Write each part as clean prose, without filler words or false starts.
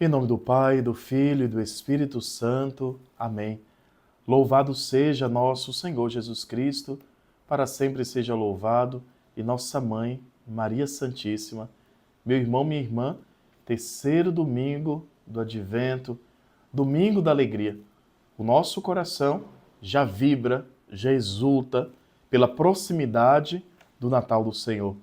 Em nome do Pai, do Filho e do Espírito Santo. Amém. Louvado seja nosso Senhor Jesus Cristo, para sempre seja louvado, e nossa Mãe, Maria Santíssima. Meu irmão, minha irmã, terceiro domingo do Advento, domingo da alegria. O nosso coração já vibra, já exulta pela proximidade do Natal do Senhor.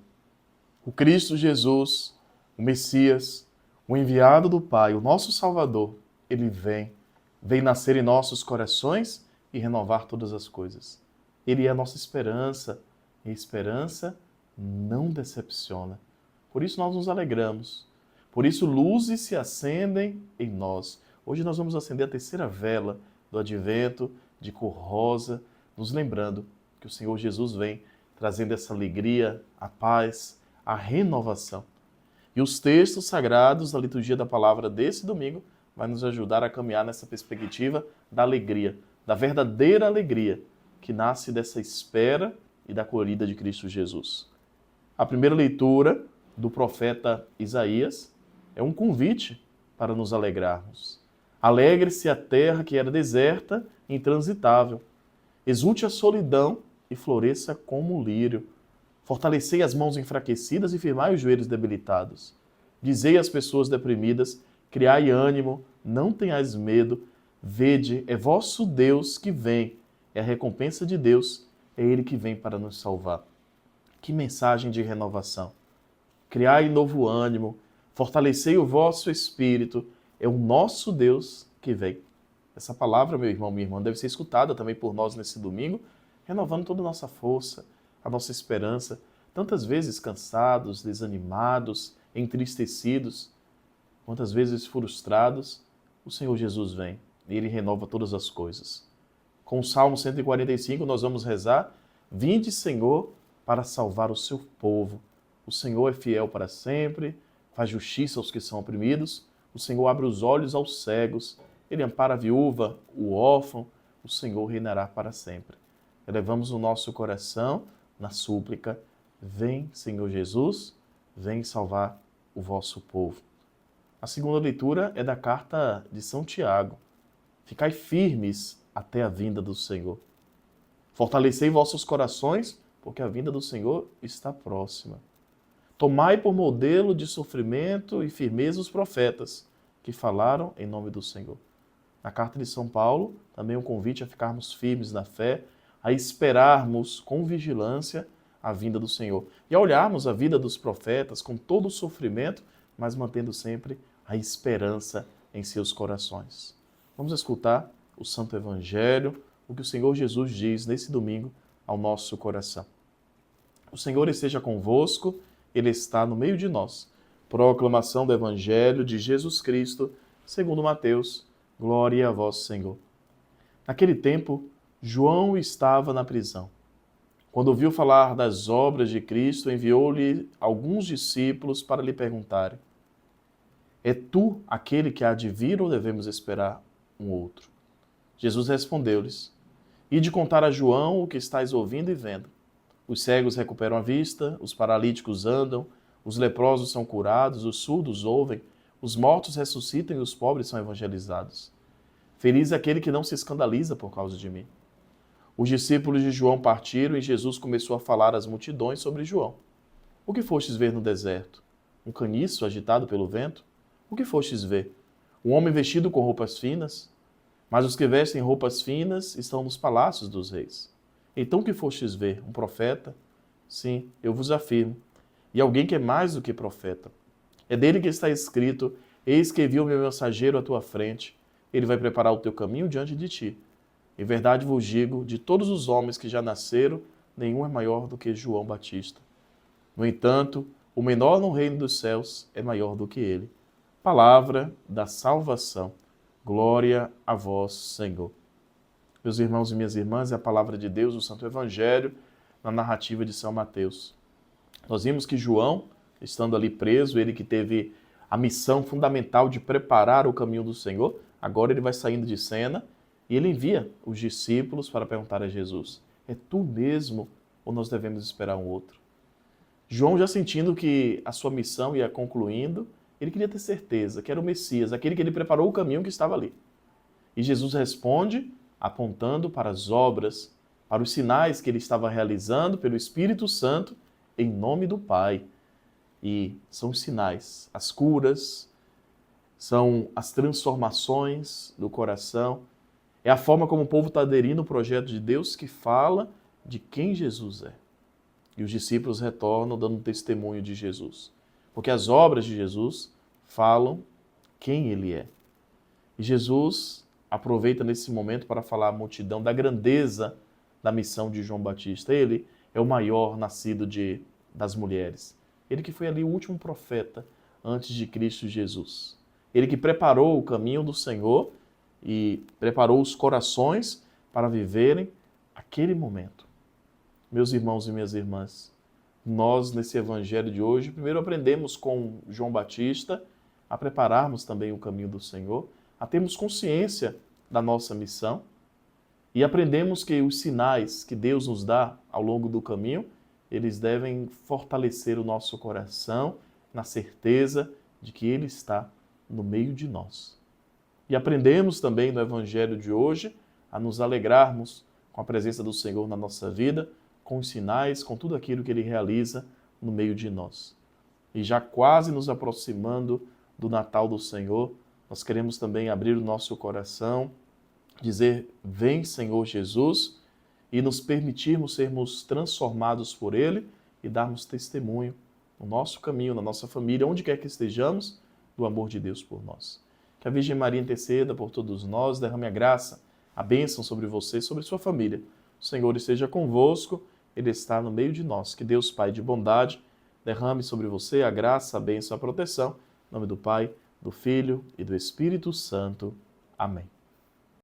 O Cristo Jesus, o Messias, o enviado do Pai, o nosso Salvador, ele vem nascer em nossos corações e renovar todas as coisas. Ele é a nossa esperança, e a esperança não decepciona. Por isso nós nos alegramos. Por isso luzes se acendem em nós. Hoje nós vamos acender a terceira vela do Advento, de cor rosa, nos lembrando que o Senhor Jesus vem trazendo essa alegria, a paz, a renovação. E os textos sagrados da liturgia da palavra desse domingo vai nos ajudar a caminhar nessa perspectiva da alegria, da verdadeira alegria que nasce dessa espera e da acolhida de Cristo Jesus. A primeira leitura do profeta Isaías é um convite para nos alegrarmos. Alegre-se a terra que era deserta e intransitável. Exulte a solidão e floresça como o lírio. Fortalecei as mãos enfraquecidas e firmai os joelhos debilitados. Dizei às pessoas deprimidas, criai ânimo, não tenhais medo. Vede, é vosso Deus que vem, é a recompensa de Deus, é Ele que vem para nos salvar. Que mensagem de renovação! Criai novo ânimo, fortalecei o vosso espírito, é o nosso Deus que vem. Essa palavra, meu irmão, minha irmã, deve ser escutada também por nós nesse domingo, renovando toda a nossa força, a nossa esperança, tantas vezes cansados, desanimados, entristecidos, quantas vezes frustrados, o Senhor Jesus vem e Ele renova todas as coisas. Com o Salmo 145 nós vamos rezar: Vinde, Senhor, para salvar o seu povo. O Senhor é fiel para sempre, faz justiça aos que são oprimidos, o Senhor abre os olhos aos cegos, Ele ampara a viúva, o órfão, o Senhor reinará para sempre. Elevamos o nosso coração na súplica: vem, Senhor Jesus, vem salvar o vosso povo. A segunda leitura é da carta de São Tiago. Ficai firmes até a vinda do Senhor. Fortalecei vossos corações, porque a vinda do Senhor está próxima. Tomai por modelo de sofrimento e firmeza os profetas, que falaram em nome do Senhor. Na carta de São Paulo, também um convite a ficarmos firmes na fé, a esperarmos com vigilância a vinda do Senhor. E a olharmos a vida dos profetas com todo o sofrimento, mas mantendo sempre a esperança em seus corações. Vamos escutar o Santo Evangelho, o que o Senhor Jesus diz nesse domingo ao nosso coração. O Senhor esteja convosco, Ele está no meio de nós. Proclamação do Evangelho de Jesus Cristo, segundo Mateus. Glória a vós, Senhor. Naquele tempo, João estava na prisão. Quando ouviu falar das obras de Cristo, enviou-lhe alguns discípulos para lhe perguntarem: É tu aquele que há de vir ou devemos esperar um outro? Jesus respondeu-lhes: Ide contar a João o que estáis ouvindo e vendo. Os cegos recuperam a vista, os paralíticos andam, os leprosos são curados, os surdos ouvem, os mortos ressuscitam e os pobres são evangelizados. Feliz é aquele que não se escandaliza por causa de mim. Os discípulos de João partiram e Jesus começou a falar às multidões sobre João. O que fostes ver no deserto? Um caniço agitado pelo vento? O que fostes ver? Um homem vestido com roupas finas? Mas os que vestem roupas finas estão nos palácios dos reis. Então o que fostes ver? Um profeta? Sim, eu vos afirmo. E alguém que é mais do que profeta. É dele que está escrito: Eis que envio o meu mensageiro à tua frente. Ele vai preparar o teu caminho diante de ti. Em verdade vos digo, de todos os homens que já nasceram, nenhum é maior do que João Batista. No entanto, o menor no reino dos céus é maior do que ele. Palavra da salvação. Glória a vós, Senhor. Meus irmãos e minhas irmãs, é a palavra de Deus, o Santo Evangelho, na narrativa de São Mateus. Nós vimos que João, estando ali preso, ele que teve a missão fundamental de preparar o caminho do Senhor, agora ele vai saindo de cena e ele envia os discípulos para perguntar a Jesus: É tu mesmo ou nós devemos esperar um outro? João, já sentindo que a sua missão ia concluindo, Ele queria ter certeza que era o Messias, aquele que ele preparou o caminho que estava ali. E Jesus responde apontando para as obras, para os sinais que ele estava realizando pelo Espírito Santo em nome do Pai. E são os sinais, as curas, são as transformações do coração. É a forma como o povo está aderindo ao projeto de Deus que fala de quem Jesus é. E os discípulos retornam dando testemunho de Jesus. Porque as obras de Jesus falam quem ele é. E Jesus aproveita nesse momento para falar à multidão da grandeza da missão de João Batista. Ele é o maior nascido das mulheres. Ele que foi ali o último profeta antes de Cristo Jesus. Ele que preparou o caminho do Senhor e preparou os corações para viverem aquele momento. Meus irmãos e minhas irmãs, nós nesse evangelho de hoje, primeiro aprendemos com João Batista a prepararmos também o caminho do Senhor, a termos consciência da nossa missão e aprendemos que os sinais que Deus nos dá ao longo do caminho, eles devem fortalecer o nosso coração na certeza de que Ele está no meio de nós. E aprendemos também no evangelho de hoje a nos alegrarmos com a presença do Senhor na nossa vida, com os sinais, com tudo aquilo que Ele realiza no meio de nós. E já quase nos aproximando do Natal do Senhor, nós queremos também abrir o nosso coração, dizer, vem Senhor Jesus, e nos permitirmos sermos transformados por Ele e darmos testemunho no nosso caminho, na nossa família, onde quer que estejamos, do amor de Deus por nós. Que a Virgem Maria interceda por todos nós, derrame a graça, a bênção sobre você e sobre sua família. O Senhor esteja convosco, Ele está no meio de nós. Que Deus, Pai de bondade, derrame sobre você a graça, a bênção, a proteção. Em nome do Pai, do Filho e do Espírito Santo. Amém.